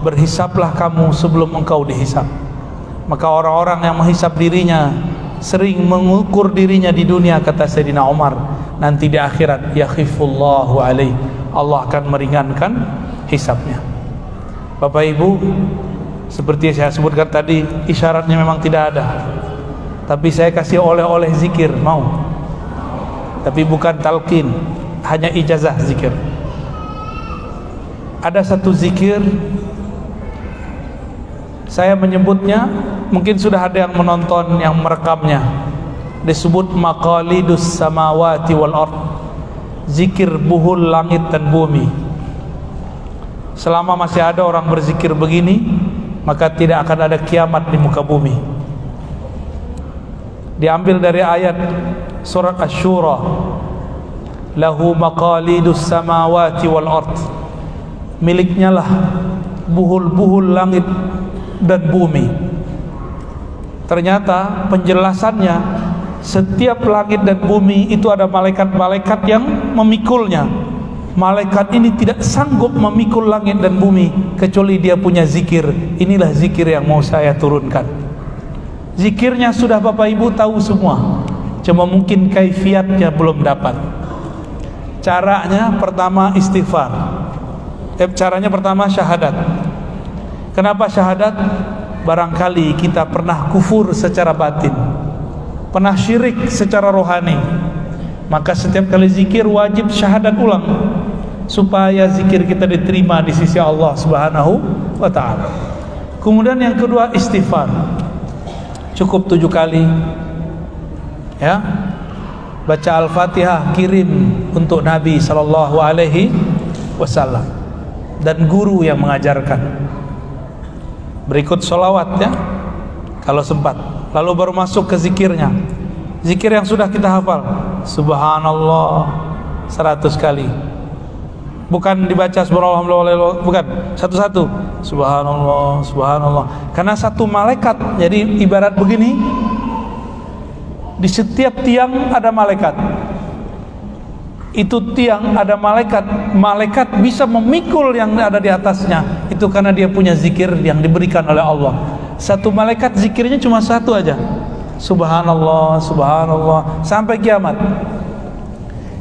berhisaplah kamu sebelum engkau dihisap. Maka orang-orang yang menghisap dirinya, sering mengukur dirinya di dunia, kata Sayyidina Umar, nanti di akhirat yakhifullahu alaih, Allah akan meringankan hisapnya. Bapak Ibu, seperti yang saya sebutkan tadi, isyaratnya memang tidak ada, tapi saya kasih oleh-oleh zikir, mau? Tapi bukan talqin, hanya ijazah zikir. Ada satu zikir, saya menyebutnya, mungkin sudah ada yang menonton, yang merekamnya, disebut maqalidus samawati wal ard, zikir buhul langit dan bumi. Selama masih ada orang berzikir begini, maka tidak akan ada kiamat di muka bumi. Diambil dari ayat surat Asy-Syura, lahu maqalidus samawati wal ard, miliknya lah buhul-buhul langit dan bumi. Ternyata penjelasannya, setiap langit dan bumi itu ada malaikat-malaikat yang memikulnya. Malaikat ini tidak sanggup memikul langit dan bumi kecuali dia punya zikir. Inilah zikir yang mau saya turunkan. Zikirnya sudah Bapak Ibu tahu semua, cuma mungkin kaifiatnya belum dapat. Caranya pertama istighfar. Caranya pertama syahadat. Kenapa syahadat? Barangkali kita pernah kufur secara batin, pernah syirik secara rohani, maka setiap kali zikir wajib syahadat ulang, supaya zikir kita diterima di sisi Allah Subhanahu wa ta'ala. Kemudian yang kedua istighfar, cukup 7 kali, ya. Baca Al-Fatihah, kirim untuk Nabi sallallahu alaihi wasallam dan guru yang mengajarkan. Berikut sholawat, ya, kalau sempat. Lalu baru masuk ke zikirnya. Zikir yang sudah kita hafal, subhanallah 100 kali. Bukan dibaca subhanallah, bukan, satu-satu, subhanallah, subhanallah. Karena satu malaikat, jadi ibarat begini, di setiap tiang ada malaikat. Itu tiang ada malaikat, malaikat bisa memikul yang ada di atasnya. Itu karena dia punya zikir yang diberikan oleh Allah. Satu malaikat zikirnya cuma satu aja, subhanallah, subhanallah, sampai kiamat.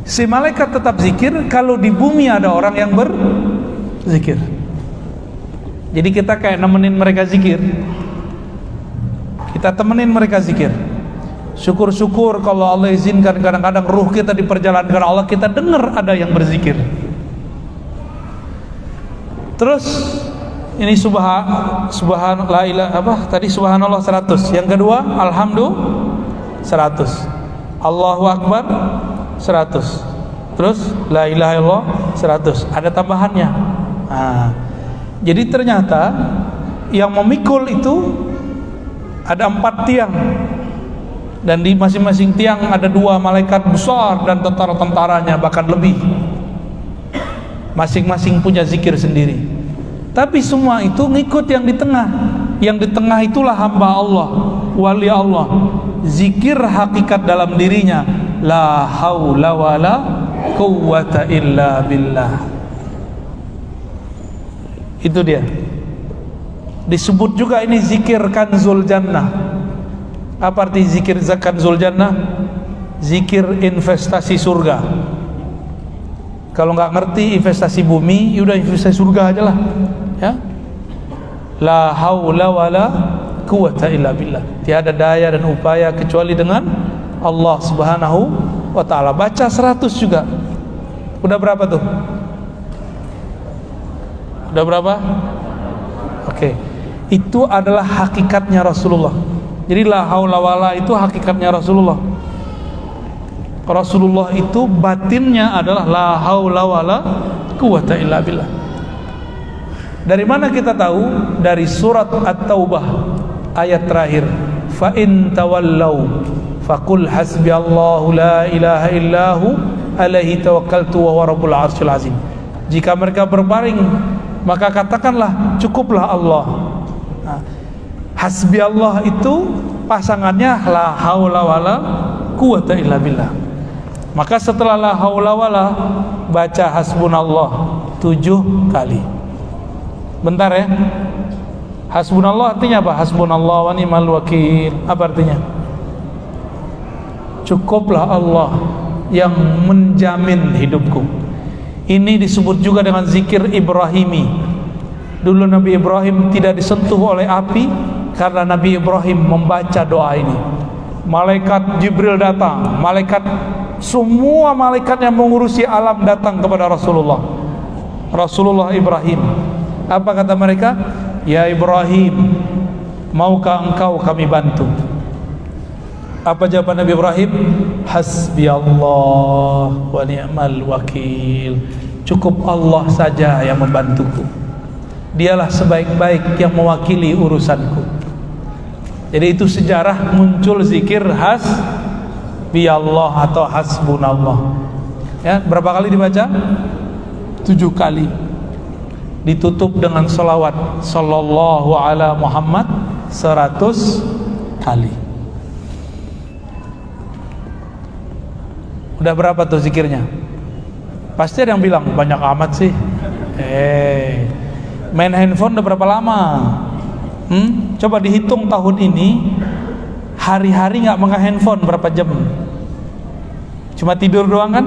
Si malaikat tetap zikir kalau di bumi ada orang yang berzikir. Jadi kita kayak nemenin mereka zikir, kita temenin mereka zikir. Syukur-syukur kalau Allah izinkan kadang-kadang ruh kita diperjalankan Allah, kita dengar ada yang berzikir. Terus ini subhanallah, tadi subhanallah 100. Yang kedua alhamdulillah 100. Allahu akbar 100. Terus la ilaha illallah 100. Ada tambahannya. Nah, jadi ternyata yang memikul itu ada 4 tiang. Dan di masing-masing tiang ada 2 malaikat besar dan tentara-tentaranya, bahkan lebih. Masing-masing punya zikir sendiri. Tapi semua itu ngikut yang di tengah. Yang di tengah itulah hamba Allah, wali Allah. Zikir hakikat dalam dirinya, la haula wala quwwata illa billah. Itu dia. Disebut juga ini zikir kanzul jannah. Apa arti zikir kanzul jannah? Zikir investasi surga. Kalau nggak ngerti investasi bumi, yaudah investasi surga aja lah, ya. La haula wala quwwata illa billah. Tiada daya dan upaya kecuali dengan Allah Subhanahu wa ta'ala. Baca 100 juga. Udah berapa tuh? Udah berapa? Oke. Itu adalah hakikatnya Rasulullah. Jadi la haula wala itu hakikatnya Rasulullah. Rasulullah itu batinnya adalah la haula wala quwwata illa billah. Dari mana kita tahu? Dari surat At-Taubah ayat terakhir. Fa in tawallau faqul hasbiyallahu la ilaha illahu alaihi tawakkaltu wa huwa rabbul arsyil azim. Jika mereka berpaling, maka katakanlah cukuplah Allah. Nah, hasbi Allah itu pasangannya la haula wala quwwata illa billah. Maka setelah la haula wala, baca hasbunallah 7 kali. Bentar ya. Hasbunallah artinya apa? Hasbunallah wa ni'mal wakil. Apa artinya? Cukuplah Allah yang menjamin hidupku. Ini disebut juga dengan zikir Ibrahimi. Dulu Nabi Ibrahim tidak disentuh oleh api karena Nabi Ibrahim membaca doa ini. Malaikat Jibril datang, semua malaikat yang mengurusi alam datang kepada Rasulullah Ibrahim. Apa kata mereka? Ya Ibrahim, maukah engkau kami bantu? Apa jawaban Nabi Ibrahim? Hasbi Allah wa ni'mal wakil. Cukup Allah saja yang membantuku. Dialah sebaik-baik yang mewakili urusanku. Jadi itu sejarah muncul zikir hasbi Allah atau hasbunallah. Ya, berapa kali dibaca? 7 kali. Ditutup dengan salawat sallallahu ala Muhammad 100 kali. Udah berapa tuh zikirnya? Pasti ada yang bilang banyak amat sih. Main handphone udah berapa lama? Coba dihitung tahun ini hari-hari nggak megang handphone berapa jam? Cuma tidur doang kan?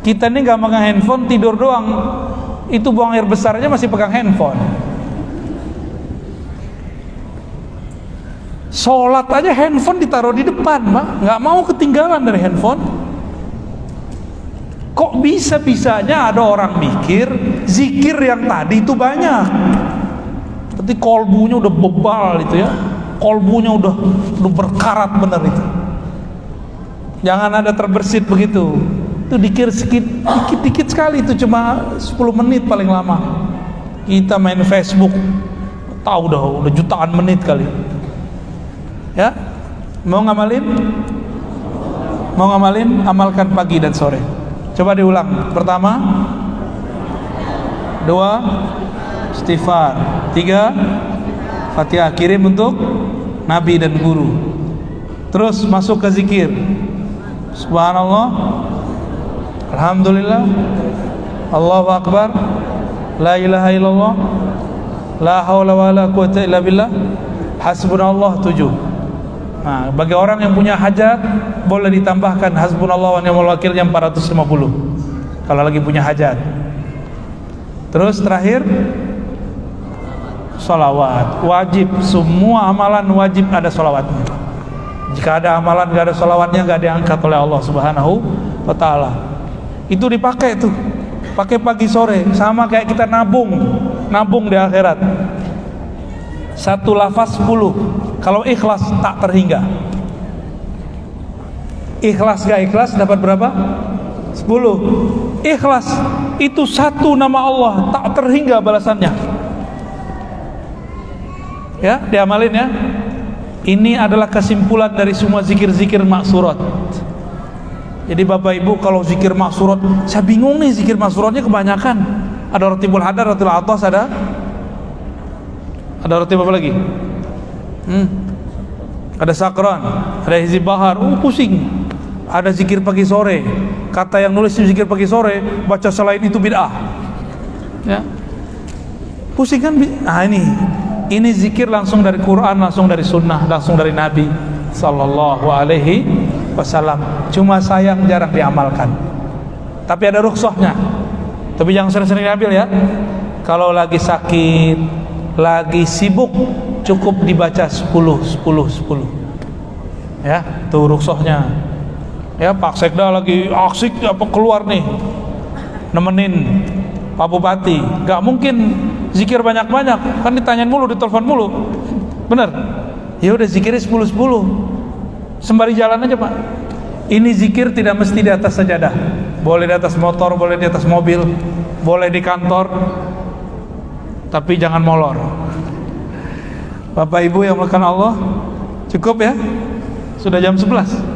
Kita ini nggak megang handphone, tidur doang. Itu buang air besarnya masih pegang handphone. Sholat aja handphone ditaruh di depan, Pak. Nggak mau ketinggalan dari handphone. Kok bisa-bisanya ada orang mikir zikir yang tadi itu banyak, tapi kolbunya udah bebal itu ya, kolbunya udah berkarat bener itu. Jangan ada terbersit begitu. Itu dikit sekali, itu cuma 10 menit paling lama. Kita main Facebook, tahu udah jutaan menit kali. Ya, mau ngamalin? Amalkan pagi dan sore. Coba diulang. Pertama, 2 istighfar, 3 Fatihah, kirim untuk Nabi dan guru. Terus masuk ke zikir. Subhanallah, alhamdulillah, Allahu akbar, la ilaha illallah, la haula wala quwwata illa billah, hasbunallah 7. Nah, bagi orang yang punya hajat boleh ditambahkan hasbunallah wa ni'mal wakil yang 450 kalau lagi punya hajat. Terus terakhir sholawat wajib. Semua amalan wajib ada sholawatnya. Jika ada amalan gak ada sholawatnya, gak diangkat oleh Allah Subhanahu wa ta'ala. Itu dipakai tuh, pakai pagi sore, sama kayak kita nabung di akhirat. 1 lafaz 10. Kalau ikhlas tak terhingga. Ikhlas gak ikhlas dapat berapa? 10. Ikhlas itu 1 nama Allah, tak terhingga balasannya. Ya, diamalin ya. Ini adalah kesimpulan dari semua zikir-zikir maksurat. Jadi Bapak Ibu kalau zikir maksurat, saya bingung nih, zikir maksuratnya kebanyakan. Ada ratibul hadar, ratibul atas, ada ratib apa lagi? Ada sakran, ada hizib bahar, pusing. Ada zikir pagi sore. Kata yang nulis zikir pagi sore, baca selain itu bid'ah. Ya. Pusing kan? Nah ini zikir langsung dari Quran, langsung dari sunnah, langsung dari Nabi sallallahu alaihi wasallam. Cuma sayang jarang diamalkan. Tapi ada rukhsahnya. Tapi jangan sering-sering diambil ya. Kalau lagi sakit, lagi sibuk, cukup dibaca 10. Ya, tuh rukhsahnya. Ya, Pak Sekda lagi asik keluar nih, nemenin Pak Bupati. Gak mungkin zikir banyak-banyak, kan ditanyain mulu, ditelepon mulu. Bener? Ya udah zikirnya 10. Sembari jalan aja Pak. Ini zikir tidak mesti di atas sajadah. Boleh di atas motor, boleh di atas mobil, boleh di kantor. Tapi jangan molor. Bapak Ibu yang melakukan Allah, cukup ya? Sudah jam 11.